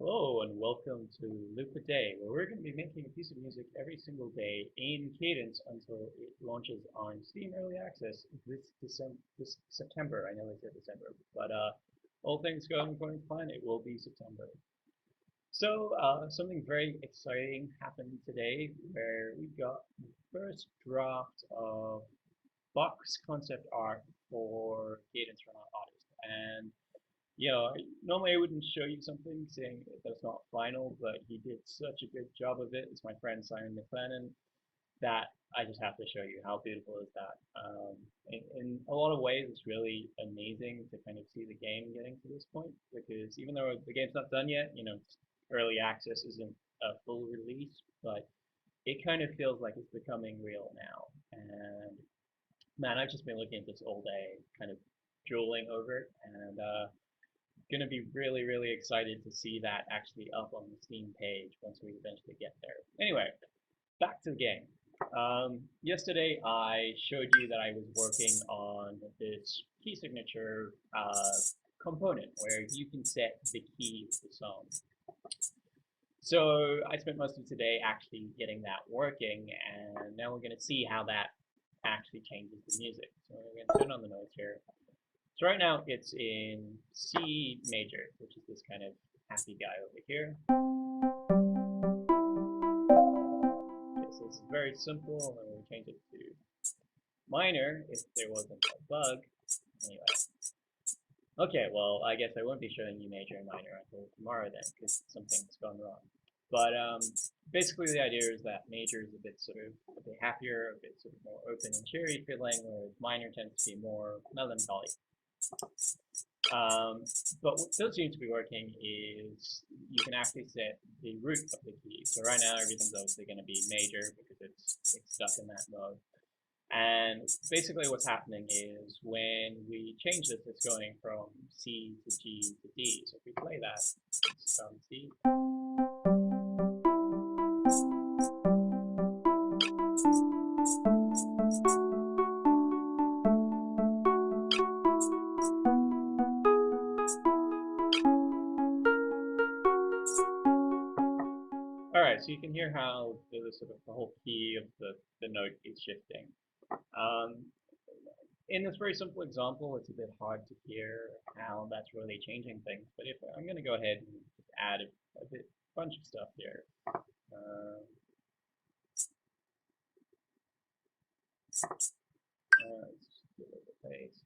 Hello and welcome to Loop a Day, where we're going to be making a piece of music every single day in Cadence until it launches on Steam Early Access this September. I know they said December, but all things going according to plan, it will be September. So something very exciting happened today, where we got the first draft of box concept art for Cadence from our artist, and normally I wouldn't show you something saying that's not final, but he did such a good job of it. It's my friend Simon McLennan that I just have to show you how beautiful is that. In a lot of ways, it's really amazing to kind of see the game getting to this point because even though the game's not done yet, early access isn't a full release, but it kind of feels like it's becoming real now. And man, I've just been looking at this all day, kind of drooling over it, and going to be really, really excited to see that actually up on the Steam page once we eventually get there. Anyway, back to the game. Yesterday I showed you that I was working on this key signature component where you can set the key of the song. So I spent most of today actually getting that working, and now we're going to see how that actually changes the music. So we're going to turn on the noise here. So right now it's in C major, which is this kind of happy guy over here. Okay, so this is very simple, and then we'll change it to minor if there wasn't a bug. Anyway. Okay, well, I guess I won't be showing you major and minor until tomorrow then, because something's gone wrong. But basically the idea is that major is a bit happier, a bit sort of more open and cheery feeling, whereas minor tends to be more melancholy. But what still seems to be working is you can actually set the root of the key. So right now everything's obviously going to be major because it's stuck in that mode. And basically what's happening is when we change this, it's going from C to G to D. So if we play that, it's from C. Alright, so you can hear how the whole key of the note is shifting. In this very simple example, it's a bit hard to hear how that's really changing things, but if I'm going to go ahead and just add a bunch of stuff here. Let's just give it a pace.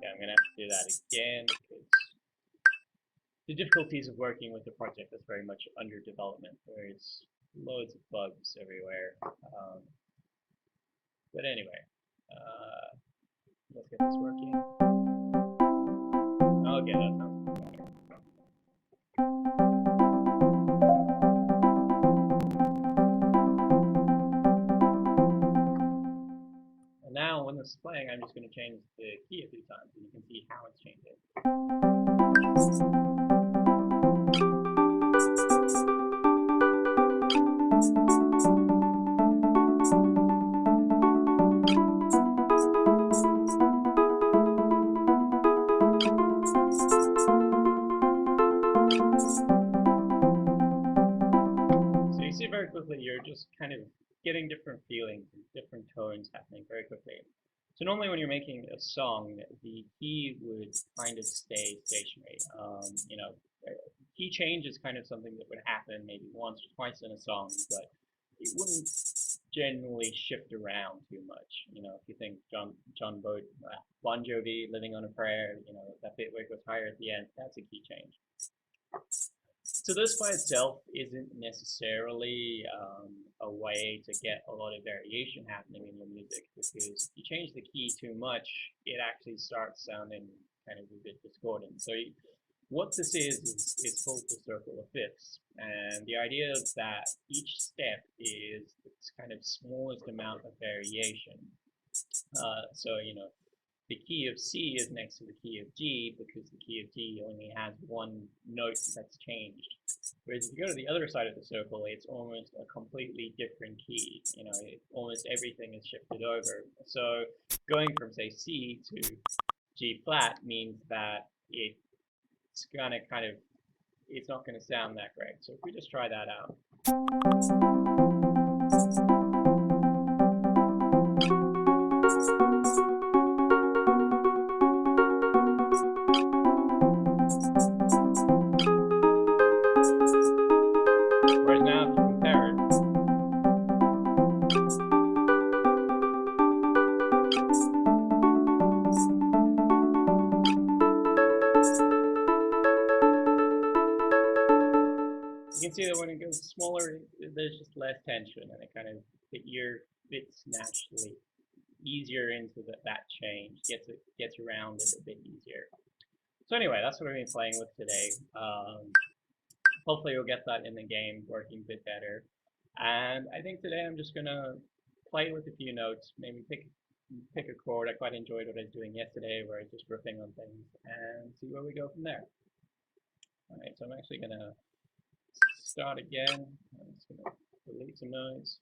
Yeah, I'm going to have to do that again because the difficulties of working with a project that's very much under development. There's loads of bugs everywhere. But anyway, let's get this working. Okay, that sounds better. And now when this is playing, I'm just going to change the key a few times, and you can see how it's changing. So you see very quickly, you're just kind of getting different feelings and different tones happening very quickly. So normally when you're making a song, the key would kind of stay stationary. Key change is kind of something that would happen maybe once or twice in a song, but it wouldn't generally shift around too much. If you think Bon Jovi, Living on a Prayer, that bit where it goes higher at the end, that's a key change. So this by itself isn't necessarily a way to get a lot of variation happening in your music, because if you change the key too much, it actually starts sounding kind of a bit discordant. So what this is called the circle of fifths, and the idea is that each step is this kind of smallest amount of variation. The key of C is next to the key of G because the key of G only has one note that's changed. Whereas if you go to the other side of the circle, it's almost a completely different key. You know, almost everything is shifted over. So going from say C to G flat means that it's gonna kind of, it's not gonna sound that great. So if we just try that out. Whereas now if you compare it, you can see that when it goes smaller, there's just less tension, and it kind of, the ear fits naturally easier into that change, gets around it a bit easier. So anyway, that's what we've been playing with today. Hopefully you'll get that in the game working a bit better. And I think today I'm just gonna play with a few notes, maybe pick a chord. I quite enjoyed what I was doing yesterday, where I was just riffing on things, and see where we go from there. All right, so I'm actually gonna start again. I'm just gonna delete some noise.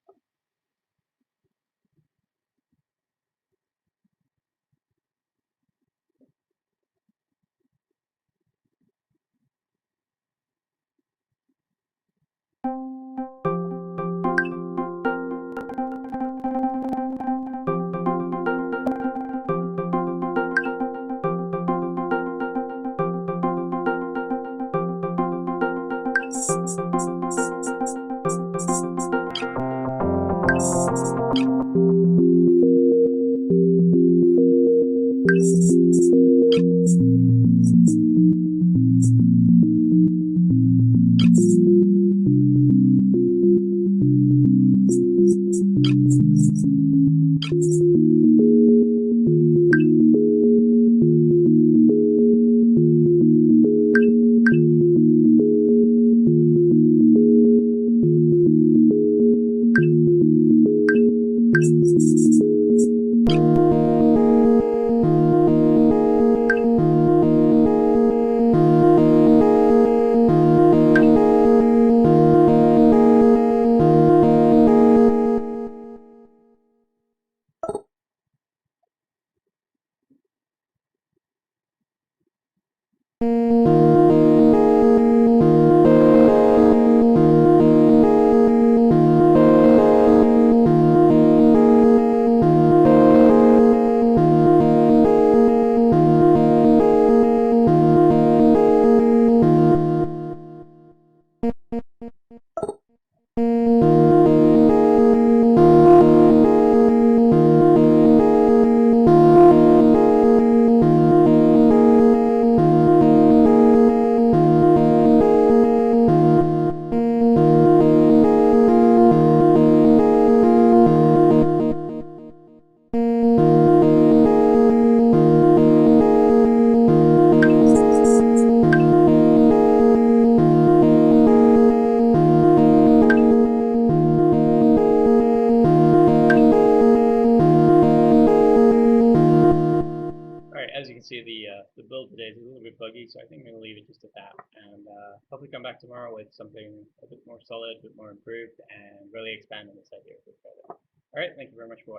As you can see, the build today is a little bit buggy, so I think I'm going to leave it just at that. And hopefully come back tomorrow with something a bit more solid, a bit more improved, and really expand on this idea a bit further. All right, thank you very much for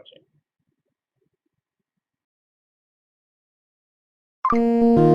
watching.